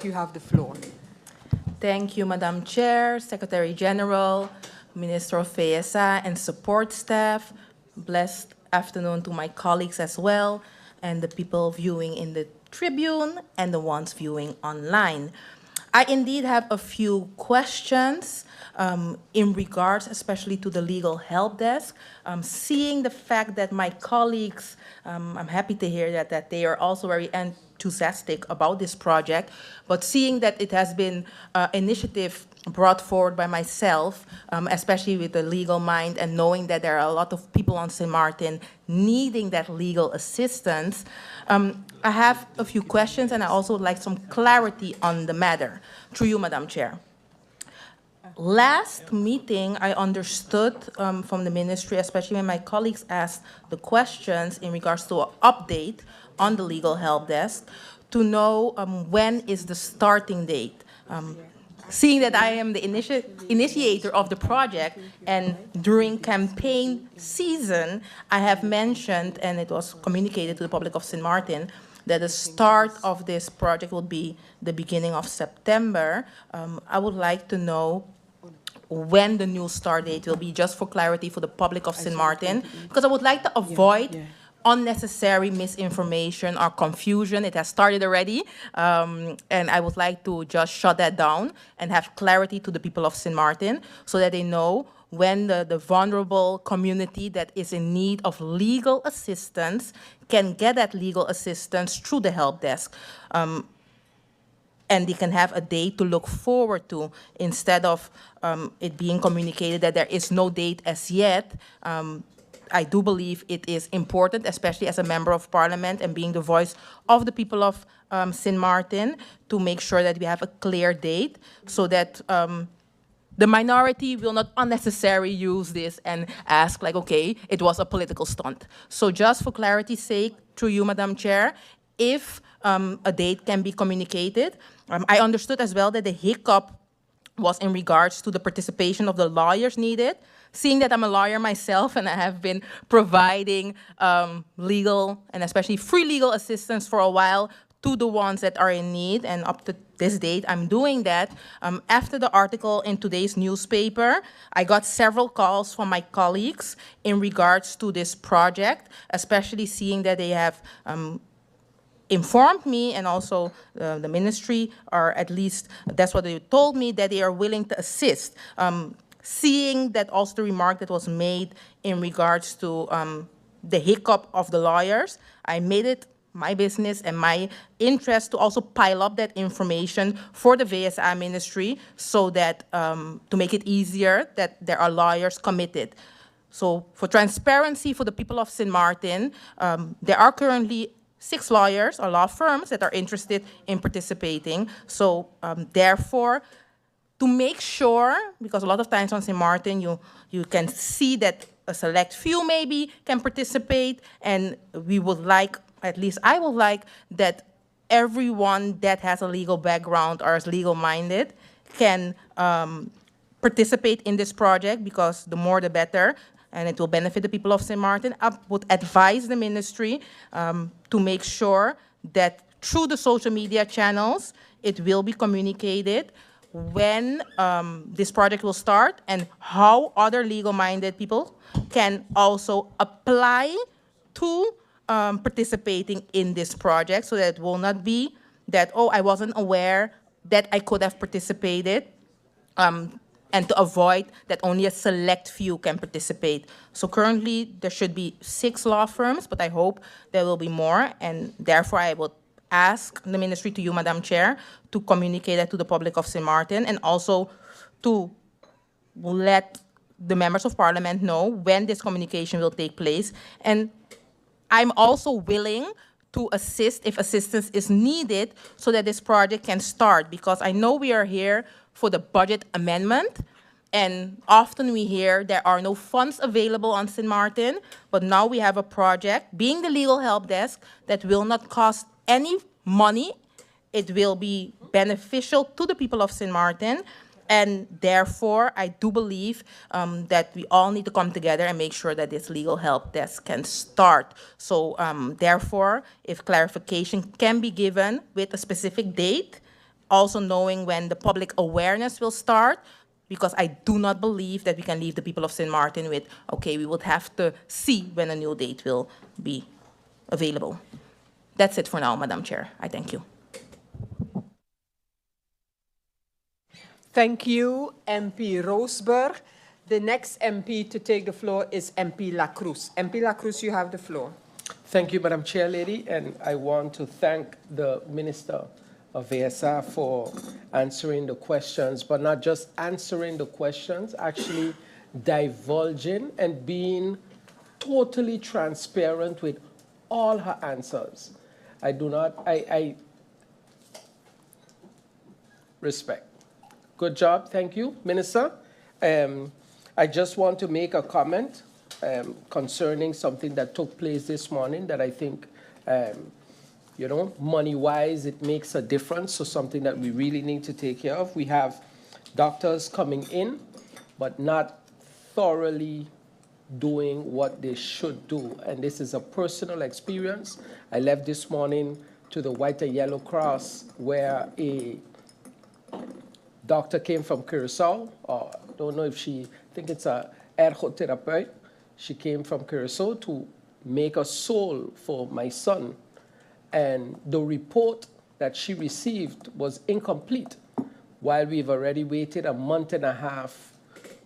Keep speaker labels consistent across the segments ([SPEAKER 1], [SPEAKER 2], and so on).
[SPEAKER 1] You have the floor.
[SPEAKER 2] Thank you, Madam Chair, Secretary General, Minister of VSA, and support staff. Blessed afternoon to my colleagues as well, and the people viewing in the Tribune and the ones viewing online. I indeed have a few questions in regards especially to the legal help desk. Seeing the fact that my colleagues, I'm happy to hear that they are also very enthusiastic about this project, but seeing that it has been initiative brought forward by myself, especially with the legal mind and knowing that there are a lot of people on St. Maarten needing that legal assistance, I have a few questions and I also would like some clarity on the matter. Through you, Madam Chair. Last meeting, I understood from the ministry, especially when my colleagues asked the questions in regards to an update on the legal help desk, to know when is the starting date. Seeing that I am the initiator of the project, and during campaign season, I have mentioned, and it was communicated to the public of St. Maarten, that the start of this project will be the beginning of September. I would like to know when the new start date will be, just for clarity for the public of St. Maarten, because I would like to avoid unnecessary misinformation or confusion. It has started already, and I would like to just shut that down and have clarity to the people of St. Maarten so that they know when the vulnerable community that is in need of legal assistance can get that legal assistance through the help desk. And they can have a date to look forward to instead of it being communicated that there is no date as yet. I do believe it is important, especially as a member of parliament and being the voice of the people of St. Maarten, to make sure that we have a clear date so that the minority will not unnecessarily use this and ask like, okay, it was a political stunt. So just for clarity's sake, through you, Madam Chair, if a date can be communicated. I understood as well that the hiccup was in regards to the participation of the lawyers needed. Seeing that I'm a lawyer myself and I have been providing legal and especially free legal assistance for a while to the ones that are in need, and up to this date, I'm doing that. After the article in today's newspaper, I got several calls from my colleagues in regards to this project, especially seeing that they have informed me, and also the ministry, or at least that's what they told me, that they are willing to assist. Seeing that also the remark that was made in regards to the hiccup of the lawyers, I made it my business and my interest to also pile up that information for the VSA ministry so that to make it easier that there are lawyers committed. So for transparency for the people of St. Maarten, there are currently 6 lawyers or law firms that are interested in participating. So therefore, to make sure, because a lot of times on St. Maarten, you can see that a select few maybe can participate, and we would like, at least I would like, that everyone that has a legal background or is legal-minded can participate in this project, because the more the better, and it will benefit the people of St. Maarten. I would advise the ministry to make sure that through the social media channels, it will be communicated when this project will start and how other legal-minded people can also apply to participating in this project, so that it will not be that, oh, I wasn't aware that I could have participated, and to avoid that only a select few can participate. So currently there should be 6 law firms, but I hope there will be more, and therefore I will ask the ministry, to you, Madam Chair, to communicate that to the public of St. Maarten, and also to let the members of parliament know when this communication will take place. And I'm also willing to assist if assistance is needed so that this project can start, because I know we are here for the budget amendment, and often we hear there are no funds available on St. Maarten, but now we have a project, being the legal help desk, that will not cost any money. It will be beneficial to the people of St. Maarten, and therefore I do believe that we all need to come together and make sure that this legal help desk can start. So therefore, if clarification can be given with a specific date, also knowing when the public awareness will start, because I do not believe that we can leave the people of St. Maarten with, okay, we would have to see when a new date will be available. That's it for now, Madam Chair. I thank you.
[SPEAKER 1] Thank you, MP Roosburg. The next MP to take the floor is MP La Cruz. MP La Cruz, you have the floor.
[SPEAKER 3] Thank you, Madam Chair Lady, and I want to thank the Minister of VSR for answering the questions, but not just answering the questions, actually divulging and being totally transparent with all her answers. I respect. Good job, thank you, Minister. I just want to make a comment concerning something that took place this morning that I think, you know, money-wise, it makes a difference, so something that we really need to take care of. We have doctors coming in, but not thoroughly doing what they should do. And this is a personal experience. I left this morning to the White and Yellow Cross where a doctor came from Curacao, or I don't know if I think it's a ergotherapeut. She came from Curacao to make a sole for my son. And the report that she received was incomplete, while we've already waited a month and a half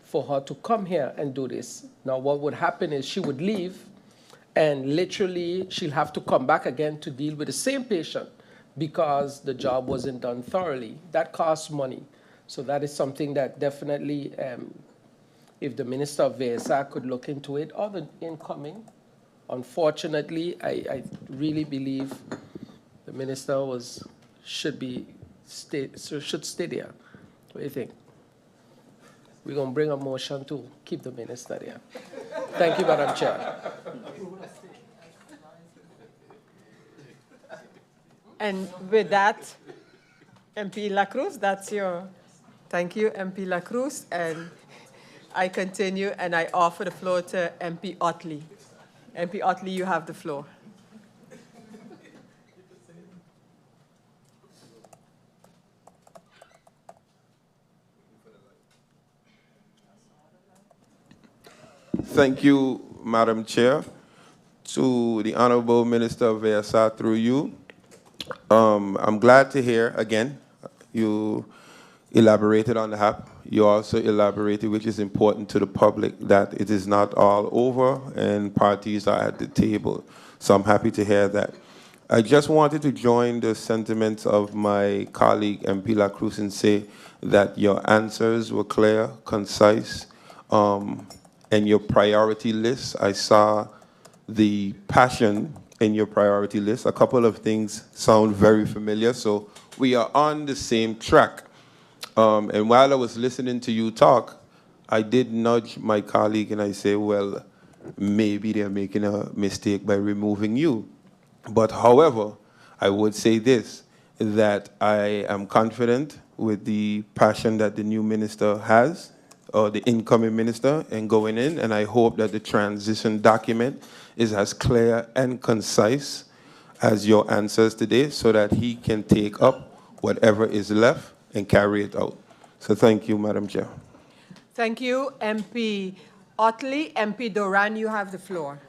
[SPEAKER 3] for her to come here and do this. Now, what would happen is she would leave, and literally she'll have to come back again to deal with the same patient because the job wasn't done thoroughly. That costs money. So that is something that definitely, if the Minister of VSR could look into it, or the incoming. Unfortunately, I really believe the Minister should stay there. What do you think? We're going to bring a motion to keep the Minister there. Thank you, Madam Chair.
[SPEAKER 1] And with that, MP La Cruz, that's your... Thank you, MP La Cruz. And I continue and I offer the floor to MP Otley. MP Otley, you have the floor.
[SPEAKER 4] Thank you, Madam Chair. To the Honorable Minister of VSR through you, I'm glad to hear, again, you elaborated on the HAP. You also elaborated, which is important to the public, that it is not all over and parties are at the table. So I'm happy to hear that. I just wanted to join the sentiments of my colleague, MP La Cruz, and say that your answers were clear, concise, and your priority list. I saw the passion in your priority list. A couple of things sound very familiar, so we are on the same track. And while I was listening to you talk, I did nudge my colleague and I say, well, maybe they're making a mistake by removing you. But however, I would say this, that I am confident with the passion that the new minister has, or the incoming minister, and going in, and I hope that the transition document is as clear and concise as your answers today, so that he can take up whatever is left and carry it out. So thank you, Madam Chair.
[SPEAKER 1] Thank you, MP Otley. MP Doran, you have the floor.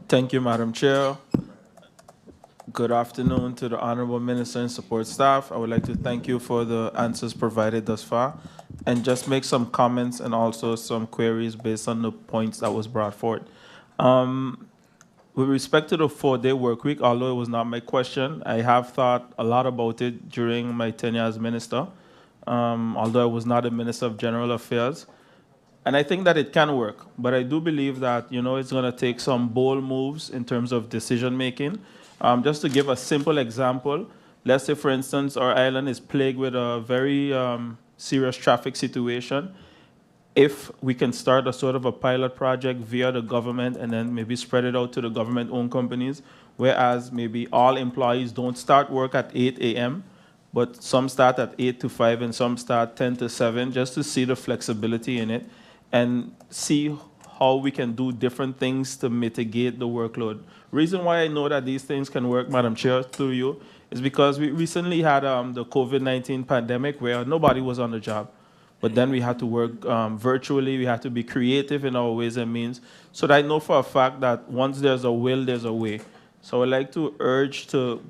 [SPEAKER 5] Thank you, Madam Chair. Good afternoon to the Honorable Minister and support staff. I would like to thank you for the answers provided thus far, and just make some comments and also some queries based on the points that was brought forth. With respect to the 4-day work week, although it was not my question, I have thought a lot about it during my tenure as minister, although I was not a Minister of General Affairs. And I think that it can work, but I do believe that, you know, it's going to take some bold moves in terms of decision making. Just to give a simple example, let's say, for instance, our island is plagued with a very serious traffic situation. If we can start a sort of a pilot project via the government and then maybe spread it out to the government-owned companies, whereas maybe all employees don't start work at 8 a.m., but some start at 8 to 5 and some start 10 to 7, just to see the flexibility in it and see how we can do different things to mitigate the workload. Reason why I know that these things can work, Madam Chair, through you, is because we recently had the COVID-19 pandemic where nobody was on the job. But then we had to work virtually. We had to be creative in our ways and means. So that I know for a fact that once there's a will, there's a way. So I'd like to urge the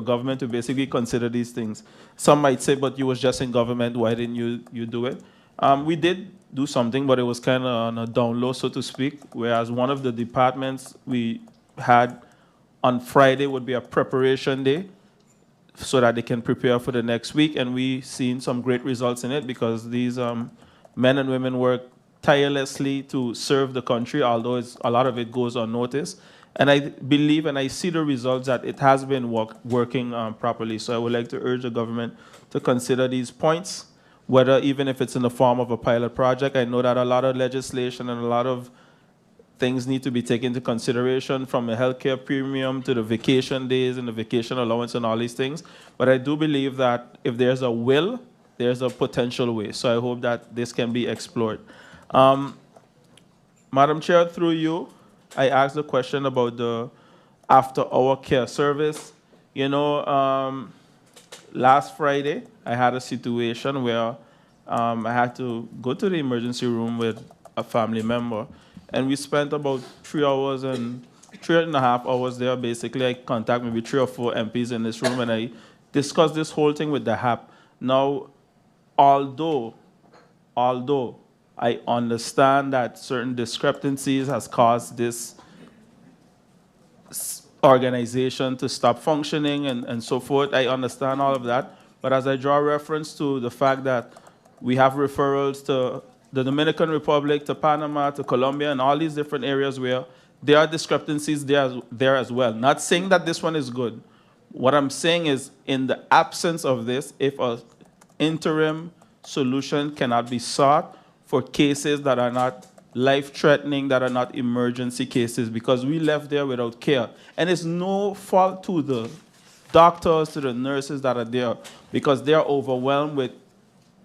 [SPEAKER 5] government to basically consider these things. Some might say, but you was just in government, why didn't you do it? We did do something, but it was kind of on a down low, so to speak, whereas one of the departments we had on Friday would be a preparation day so that they can prepare for the next week, and we've seen some great results in it because these men and women work tirelessly to serve the country, although a lot of it goes unnoticed. And I believe and I see the results that it has been working properly. So I would like to urge the government to consider these points, whether even if it's in the form of a pilot project. I know that a lot of legislation and a lot of things need to be taken into consideration, from the healthcare premium to the vacation days and the vacation allowance and all these things. But I do believe that if there's a will, there's a potential way. So I hope that this can be explored. Madam Chair, through you, I asked a question about the after-hour care service. You know, last Friday, I had a situation where I had to go to the emergency room with a family member, and we spent about 3.5 hours there. Basically, I contacted maybe 3 or 4 MPs in this room, and I discussed this whole thing with the HAP. Now, although I understand that certain discrepancies has caused this organization to stop functioning and so forth. I understand all of that. But as I draw reference to the fact that we have referrals to the Dominican Republic, to Panama, to Colombia, and all these different areas where there are discrepancies there as well. Not saying that this one is good. What I'm saying is, in the absence of this, if an interim solution cannot be sought for cases that are not life-threatening, that are not emergency cases, because we left there without care. And it's no fault to the doctors, to the nurses that are there, because they are overwhelmed with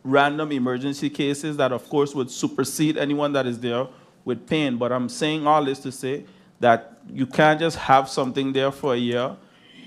[SPEAKER 5] random emergency cases that, of course, would supersede anyone that is there with pain. But I'm saying all this to say that you can't just have something there for a year.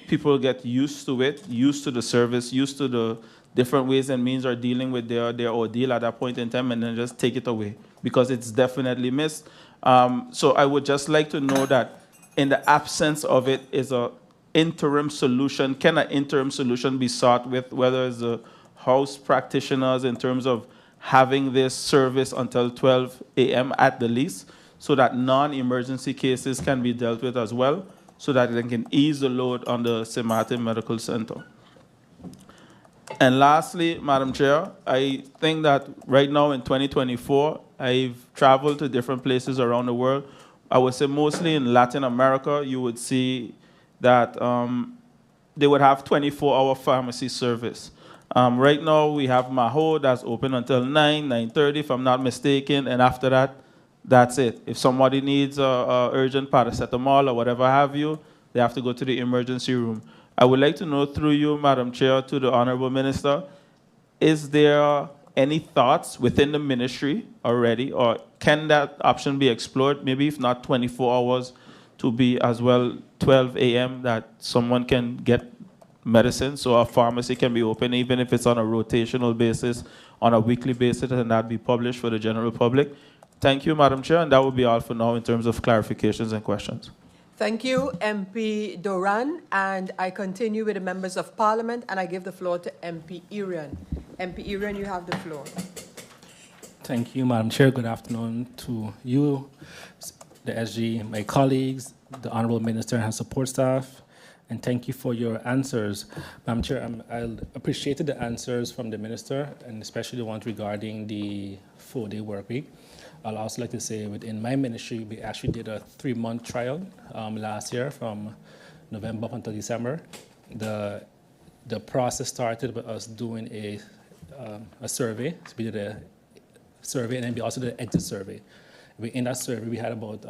[SPEAKER 5] People get used to it, used to the service, used to the different ways and means are dealing with their ordeal at that point in time, and then just take it away, because it's definitely missed. So I would just like to know that in the absence of it is an interim solution. Can an interim solution be sought with, whether it's the house practitioners, in terms of having this service until 12 a.m. at the least, so that non-emergency cases can be dealt with as well, so that they can ease the load on the St. Maarten Medical Center. And lastly, Madam Chair, I think that right now in 2024, I've traveled to different places around the world. I would say mostly in Latin America, you would see that they would have 24-hour pharmacy service. Right now, we have Maho that's open until 9:30, if I'm not mistaken, and after that, that's it. If somebody needs urgent paracetamol or whatever have you, they have to go to the emergency room. I would like to know, through you, Madam Chair, to the Honorable Minister, is there any thoughts within the ministry already, or can that option be explored, maybe if not 24 hours, to be as well 12 a.m., that someone can get medicine, so a pharmacy can be open, even if it's on a rotational basis, on a weekly basis, and that be published for the general public? Thank you, Madam Chair, and that will be all for now in terms of clarifications and questions.
[SPEAKER 1] Thank you, MP Doran, and I continue with the members of Parliament, and I give the floor to MP Irian. MP Irian, you have the floor.
[SPEAKER 6] Thank you, Madam Chair. Good afternoon to you, the SG, my colleagues, the Honourable Minister and her support staff, and thank you for your answers. Madam Chair, I appreciated the answers from the Minister, and especially the ones regarding the 4-day work week. I'd also like to say, within my ministry, we actually did a 3-month trial last year from November up until December. The process started with us doing a survey. So we did a survey, and then we also did an exit survey. In that survey, we had about,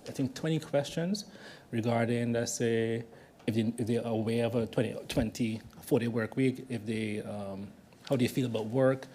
[SPEAKER 6] I think, 20 questions regarding, let's say, if they are aware of a 4-day work week, if they, how do you feel about work,